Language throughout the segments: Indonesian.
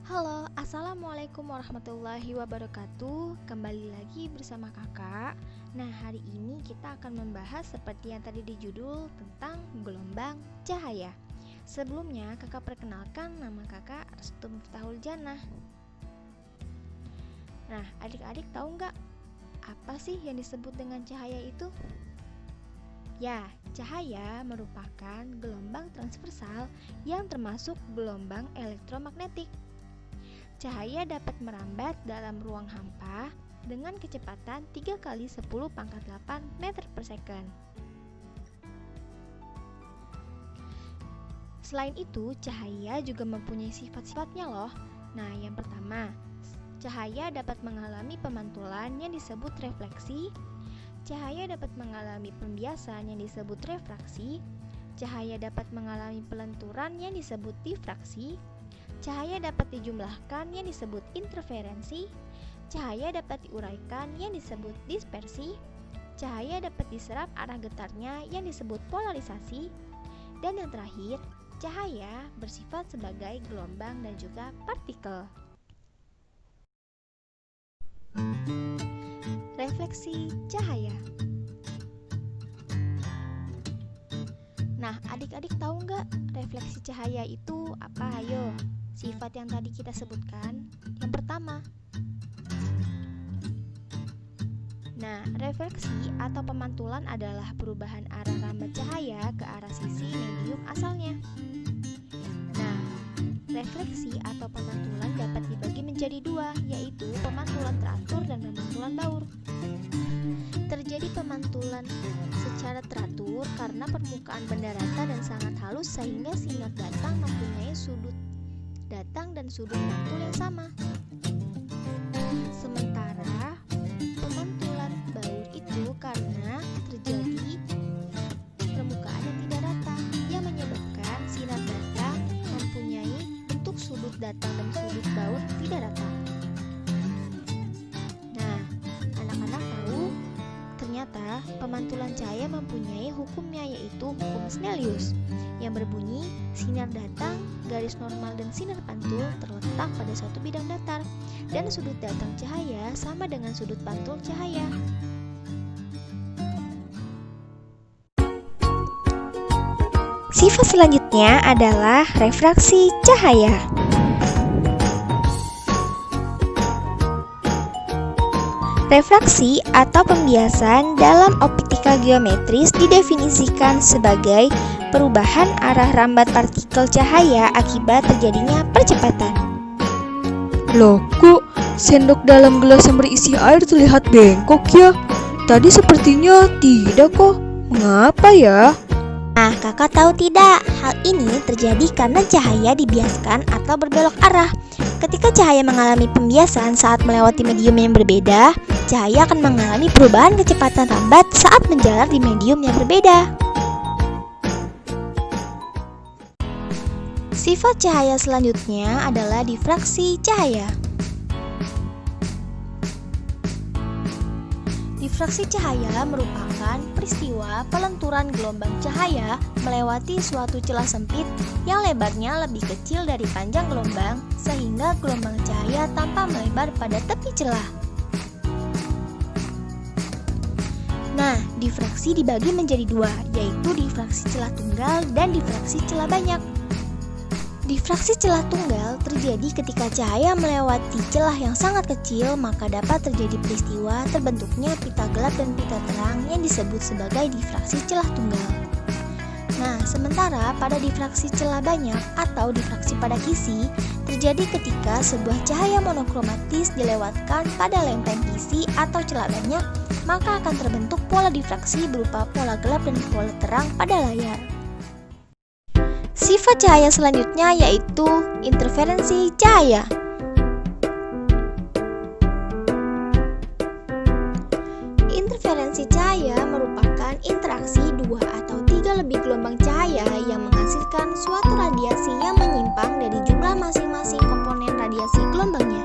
Halo, assalamualaikum warahmatullahi wabarakatuh. Kembali lagi bersama kakak. Nah, hari ini kita akan membahas seperti yang tadi di judul tentang gelombang cahaya. Sebelumnya, kakak perkenalkan nama kakak Restu Miftahul Jannah. Nah, adik-adik tahu nggak apa sih yang disebut dengan cahaya itu? Ya, cahaya merupakan gelombang transversal yang termasuk gelombang elektromagnetik. Cahaya dapat merambat dalam ruang hampa dengan kecepatan 3 kali 10 pangkat 8 meter per second. Selain itu, cahaya juga mempunyai sifat-sifatnya loh. Nah, yang pertama, cahaya dapat mengalami pemantulan yang disebut refleksi. Cahaya dapat mengalami pembiasan yang disebut refraksi. Cahaya dapat mengalami pelenturan yang disebut difraksi. Cahaya dapat dijumlahkan yang disebut interferensi. Cahaya dapat diuraikan yang disebut dispersi. Cahaya dapat diserap arah getarnya yang disebut polarisasi. Dan yang terakhir, cahaya bersifat sebagai gelombang dan juga partikel. Refleksi cahaya. Nah, adik-adik tahu nggak refleksi cahaya itu apa? Ayo, sifat yang tadi kita sebutkan. Yang pertama, nah, refleksi atau pemantulan adalah perubahan arah rambat cahaya ke arah sisi medium asalnya. Nah, refleksi atau pemantulan dapat dibagi menjadi dua, yaitu pemantulan teratur dan pemantulan baur. Terjadi pemantulan secara teratur karena permukaan benda rata dan sangat halus sehingga sinar datang mempunyai sudut datang dan sudut mantul yang sama. Sementara pemantulan baur itu karena terjadi permukaan yang tidak rata yang menyebabkan sinar datang mempunyai bentuk sudut datang dan sudut baur tidak rata. Nah, anak-anak tahu ternyata pemantulan cahaya mempunyai hukumnya, yaitu hukum Snellius yang berbunyi sinar datang, garis normal dan sinar pantul terletak pada suatu bidang datar dan sudut datang cahaya sama dengan sudut pantul cahaya. Sifat selanjutnya adalah refraksi cahaya. Refraksi atau pembiasan dalam optika geometris didefinisikan sebagai perubahan arah rambat partikel cahaya akibat terjadinya percepatan. Loh, kok sendok dalam gelas yang berisi air terlihat bengkok ya? Tadi sepertinya tidak kok. Mengapa ya? Nah, kakak tahu tidak? Hal ini terjadi karena cahaya dibiaskan atau berbelok arah. Ketika cahaya mengalami pembiasan saat melewati medium yang berbeda, cahaya akan mengalami perubahan kecepatan rambat saat menjalar di medium yang berbeda. Sifat cahaya selanjutnya adalah difraksi cahaya. Difraksi cahaya merupakan peristiwa pelenturan gelombang cahaya melewati suatu celah sempit yang lebarnya lebih kecil dari panjang gelombang, sehingga gelombang cahaya tampak melebar pada tepi celah. Nah, difraksi dibagi menjadi dua, yaitu difraksi celah tunggal dan difraksi celah banyak. Difraksi celah tunggal terjadi ketika cahaya melewati celah yang sangat kecil, maka dapat terjadi peristiwa terbentuknya pita gelap dan pita terang yang disebut sebagai difraksi celah tunggal. Nah, sementara pada difraksi celah banyak atau difraksi pada kisi terjadi ketika sebuah cahaya monokromatis dilewatkan pada lempeng kisi atau celah banyak, maka akan terbentuk pola difraksi berupa pola gelap dan pola terang pada layar. Sifat cahaya selanjutnya yaitu interferensi cahaya. Interferensi cahaya merupakan interaksi dua atau tiga lebih gelombang cahaya yang menghasilkan suatu radiasi yang menyimpang dari jumlah masing-masing komponen radiasi gelombangnya.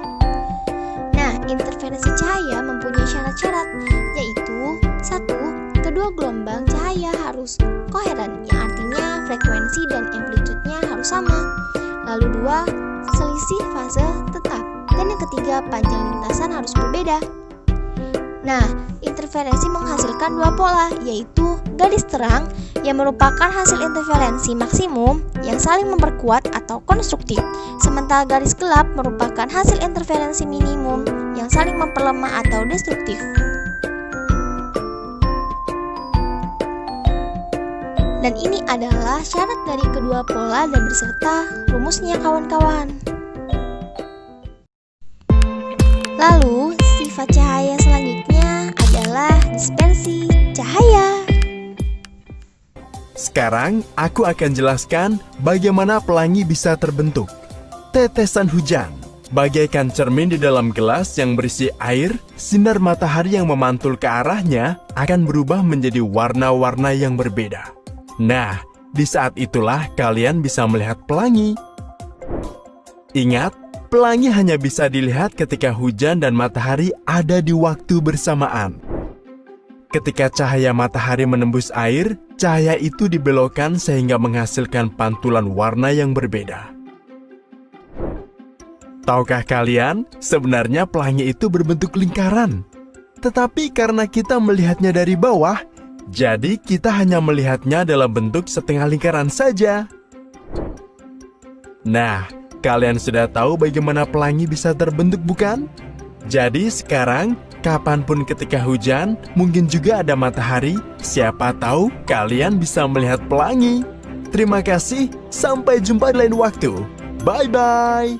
Nah, interferensi cahaya mempunyai syarat-syarat, yaitu 1. Kedua gelombang cahaya harus koheren, yang artinya frekuensi dan amplitudenya harus sama. Lalu 2, selisih fase tetap. Dan yang ketiga, panjang lintasan harus berbeda. Nah, interferensi menghasilkan dua pola, yaitu garis terang yang merupakan hasil interferensi maksimum yang saling memperkuat atau konstruktif, sementara garis gelap merupakan hasil interferensi minimum yang saling memperlemah atau destruktif. Dan ini adalah syarat dari kedua pola dan beserta rumusnya kawan-kawan. Lalu, sifat cahaya selanjutnya adalah dispersi cahaya. Sekarang aku akan jelaskan bagaimana pelangi bisa terbentuk. Tetesan hujan, bagaikan cermin di dalam gelas yang berisi air, sinar matahari yang memantul ke arahnya akan berubah menjadi warna-warna yang berbeda. Nah, di saat itulah kalian bisa melihat pelangi. Ingat, pelangi hanya bisa dilihat ketika hujan dan matahari ada di waktu bersamaan. Ketika cahaya matahari menembus air, cahaya itu dibelokkan sehingga menghasilkan pantulan warna yang berbeda. Tahukah kalian, sebenarnya pelangi itu berbentuk lingkaran. Tetapi karena kita melihatnya dari bawah, jadi kita hanya melihatnya dalam bentuk setengah lingkaran saja. Nah, kalian sudah tahu bagaimana pelangi bisa terbentuk, bukan? Jadi sekarang, kapanpun ketika hujan, mungkin juga ada matahari, siapa tahu kalian bisa melihat pelangi. Terima kasih, sampai jumpa di lain waktu. Bye-bye.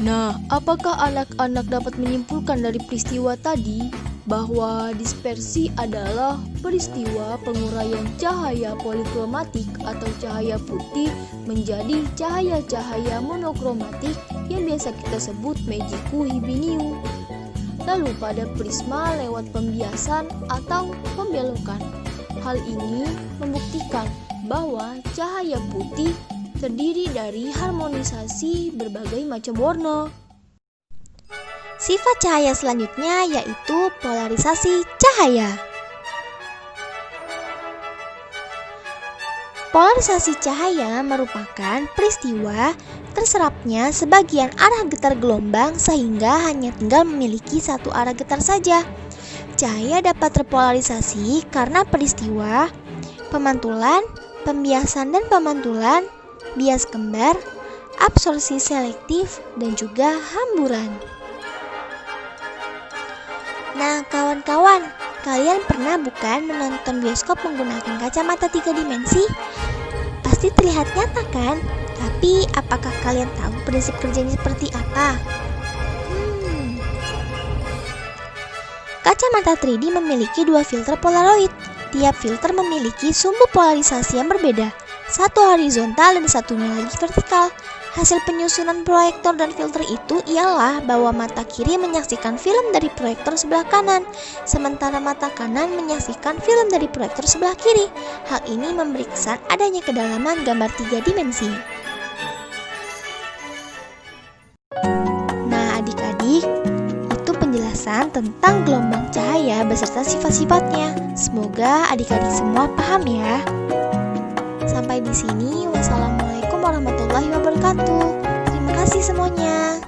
Nah, apakah anak-anak dapat menyimpulkan dari peristiwa tadi bahwa dispersi adalah peristiwa penguraian cahaya polikromatik atau cahaya putih menjadi cahaya-cahaya monokromatik yang biasa kita sebut Meiji-ku Hibiniu. Lalu pada prisma lewat pembiasan atau pembelokan. Hal ini membuktikan bahwa cahaya putih terdiri dari harmonisasi berbagai macam warna. Sifat cahaya selanjutnya yaitu polarisasi cahaya. Polarisasi cahaya merupakan peristiwa terserapnya sebagian arah getar gelombang sehingga hanya tinggal memiliki satu arah getar saja. Cahaya dapat terpolarisasi karena peristiwa pemantulan, pembiasan dan pemantulan, bias kembar, absorpsi selektif, dan juga hamburan. Nah, kawan-kawan, kalian pernah bukan menonton bioskop menggunakan kacamata 3 dimensi? Pasti terlihat nyata kan? Tapi apakah kalian tahu prinsip kerjanya seperti apa? Kacamata 3D memiliki 2 filter polaroid. Tiap filter memiliki sumbu polarisasi yang berbeda, satu horizontal dan satunya lagi vertikal. Hasil penyusunan proyektor dan filter itu ialah bahwa mata kiri menyaksikan film dari proyektor sebelah kanan, sementara mata kanan menyaksikan film dari proyektor sebelah kiri. Hal ini memberi kesan adanya kedalaman gambar 3 dimensi. Nah, adik-adik, itu penjelasan tentang gelombang cahaya beserta sifat-sifatnya. Semoga adik-adik semua paham ya. Sampai di sini, wassalamualaikum warahmatullahi wabarakatuh. Terima kasih semuanya.